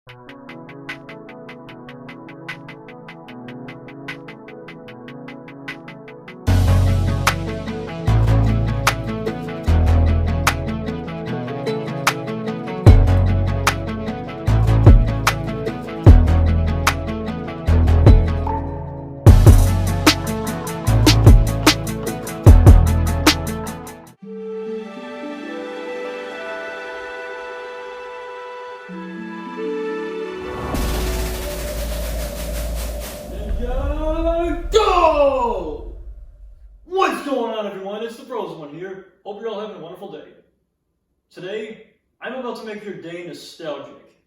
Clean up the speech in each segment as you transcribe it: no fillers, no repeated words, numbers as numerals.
Ninjago! What's going on, everyone? It's the Frozen One here. Hope you're all having a wonderful day. Today, I'm about to make your day nostalgic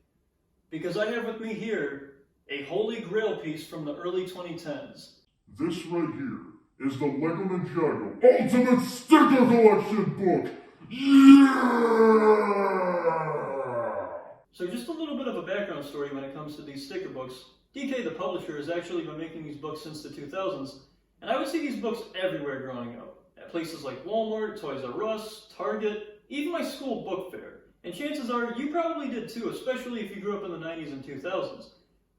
because I have with me here a holy grail piece from the early 2010s. This right here is the Lego Ninjago Ultimate Sticker Collection book! Yeah! So just a little bit of a background story when it comes to these sticker books. DK, the publisher, has actually been making these books since the 2000s, and I would see these books everywhere growing up. At places like Walmart, Toys R Us, Target, even my school book fair. And chances are you probably did too, especially if you grew up in the 90s and 2000s.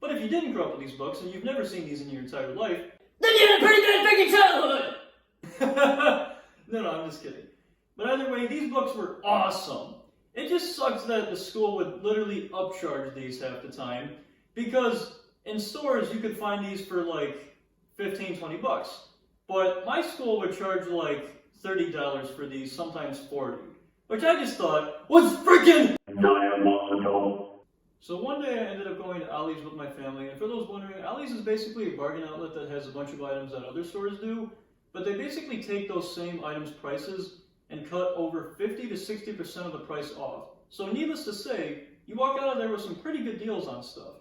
But if you didn't grow up with these books and you've never seen these in your entire life, then you had a pretty good freaking childhood! No, I'm just kidding. But either way, these books were awesome. It just sucks that the school would literally upcharge these half the time, because in stores you could find these for like 15, 20 bucks. But my school would charge like $30 for these, sometimes 40. Which I just thought was freaking diabolical. So one day I ended up going to Ollie's with my family, and for those wondering, Ollie's is basically a bargain outlet that has a bunch of items that other stores do, but they basically take those same items' prices and cut over 50 to 60% of the price off. So needless to say, you walk out of there with some pretty good deals on stuff.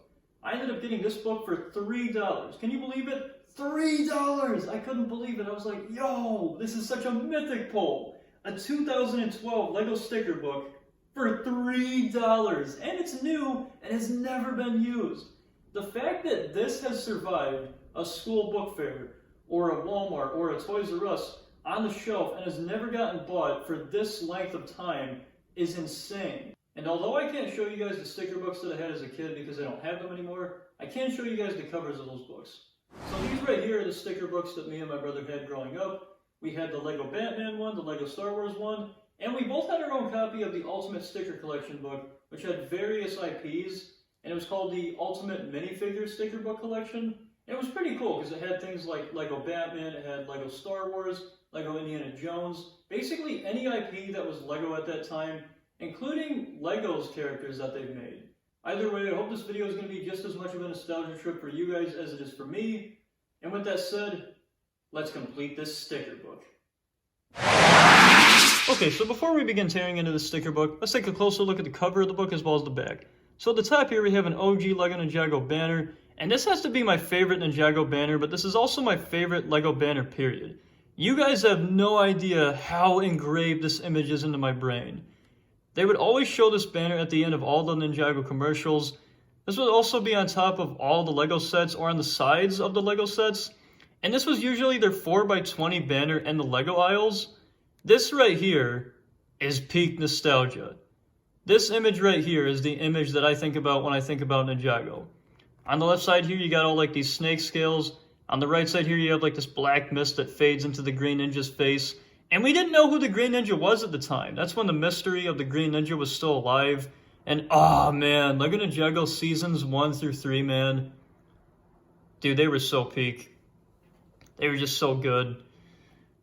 I ended up getting this book for $3. Can you believe it? $3! I couldn't believe it. I was like, yo, this is such a mythic pull. A 2012 Lego sticker book for $3. And it's new and has never been used. The fact that this has survived a school book fair or a Walmart or a Toys R Us on the shelf and has never gotten bought for this length of time is insane. And although I can't show you guys the sticker books that I had as a kid because I don't have them anymore, I can show you guys the covers of those books. So these right here are the sticker books that me and my brother had growing up. We had the Lego Batman one, the Lego Star Wars one, and we both had our own copy of the Ultimate Sticker Collection book, which had various IPs, and it was called the Ultimate Minifigure Sticker Book Collection. And it was pretty cool because it had things like Lego Batman, it had Lego Star Wars, Lego Indiana Jones, basically any IP that was Lego at that time, including Lego's characters that they've made. Either way, I hope this video is going to be just as much of a nostalgia trip for you guys as it is for me. And with that said, let's complete this sticker book. Okay, so before we begin tearing into the sticker book, let's take a closer look at the cover of the book as well as the back. So at the top here we have an OG Lego Ninjago banner, and this has to be my favorite Ninjago banner, but this is also my favorite Lego banner, period. You guys have no idea how engraved this image is into my brain. They would always show this banner at the end of all the Ninjago commercials. This would also be on top of all the Lego sets or on the sides of the Lego sets. And this was usually their 4x20 banner in the Lego aisles. This right here is peak nostalgia. This image right here is the image that I think about when I think about Ninjago. On the left side here, you got all like these snake scales. On the right side here, you have like this black mist that fades into the Green Ninja's face. And we didn't know who the Green Ninja was at the time. That's when the mystery of the Green Ninja was still alive. And oh man, Lego Ninjago seasons 1 through 3, man. Dude, they were so peak. They were just so good.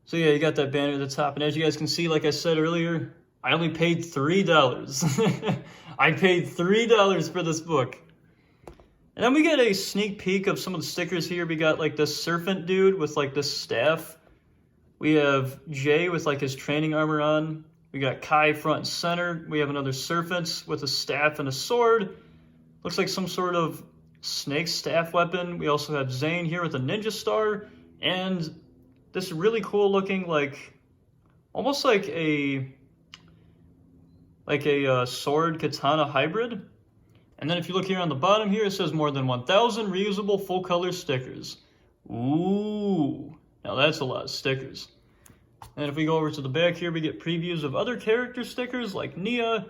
So yeah, you got that banner at the top. And as you guys can see, like I said earlier, I only paid $3. I paid $3 for this book. And then we get a sneak peek of some of the stickers here. We got like this serpent dude with like this staff. We have Jay with like his training armor on. We got Kai front and center. We have another serpent with a staff and a sword. Looks like some sort of snake staff weapon. We also have Zane here with a ninja star. And this really cool looking like, almost like a sword katana hybrid. And then if you look here on the bottom here, it says more than 1,000 reusable full color stickers. Ooh. Now that's a lot of stickers. And if we go over to the back here, we get previews of other character stickers like Nia,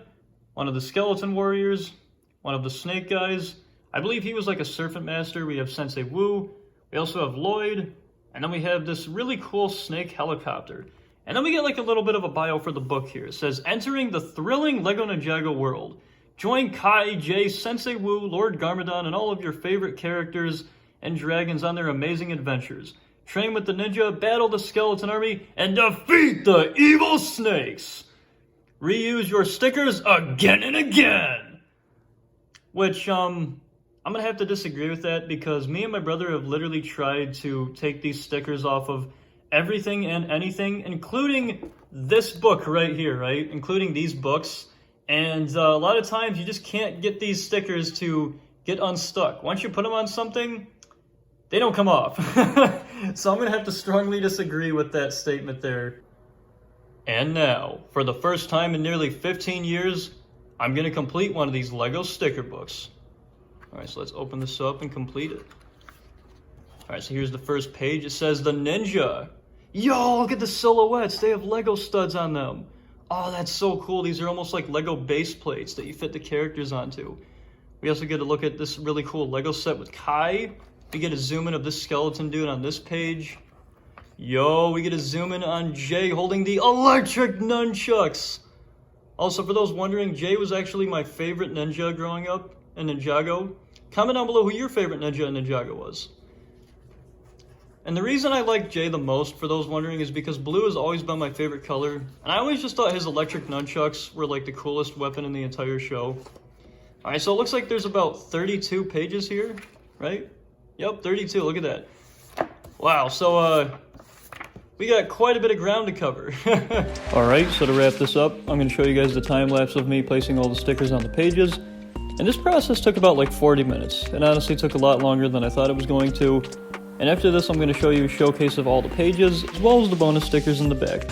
one of the skeleton warriors, one of the snake guys. I believe he was like a serpent master. We have Sensei Wu. We also have Lloyd. And then we have this really cool snake helicopter. And then we get like a little bit of a bio for the book here. It says, entering the thrilling Lego Ninjago world. Join Kai, Jay, Sensei Wu, Lord Garmadon, and all of your favorite characters and dragons on their amazing adventures. Train with the ninja, battle the skeleton army, and defeat the evil snakes. Reuse your stickers again and again. Which, I'm going to have to disagree with that because me and my brother have literally tried to take these stickers off of everything and anything, including this book right here, right? Including these books. And a lot of times you just can't get these stickers to get unstuck. Once you put them on something, they don't come off. So I'm going to have to strongly disagree with that statement there. And now, for the first time in nearly 15 years, I'm going to complete one of these Lego sticker books. Alright, so let's open this up and complete it. Alright, so here's the first page. It says the Ninja. Yo, look at the silhouettes. They have Lego studs on them. Oh, that's so cool. These are almost like Lego base plates that you fit the characters onto. We also get to look at this really cool Lego set with Kai. We get a zoom in of this skeleton dude on this page. Yo, we get a zoom in on Jay holding the electric nunchucks. Also, for those wondering, Jay was actually my favorite ninja growing up in Ninjago. Comment down below who your favorite ninja in Ninjago was. And the reason I like Jay the most, for those wondering, is because blue has always been my favorite color. And I always just thought his electric nunchucks were like the coolest weapon in the entire show. Alright, so it looks like there's about 32 pages here, right? Yep, 32, look at that. Wow, so we got quite a bit of ground to cover. Alright, so to wrap this up, I'm going to show you guys the time lapse of me placing all the stickers on the pages. And this process took about like 40 minutes. It honestly took a lot longer than I thought it was going to. And after this, I'm going to show you a showcase of all the pages, as well as the bonus stickers in the back.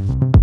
Bye.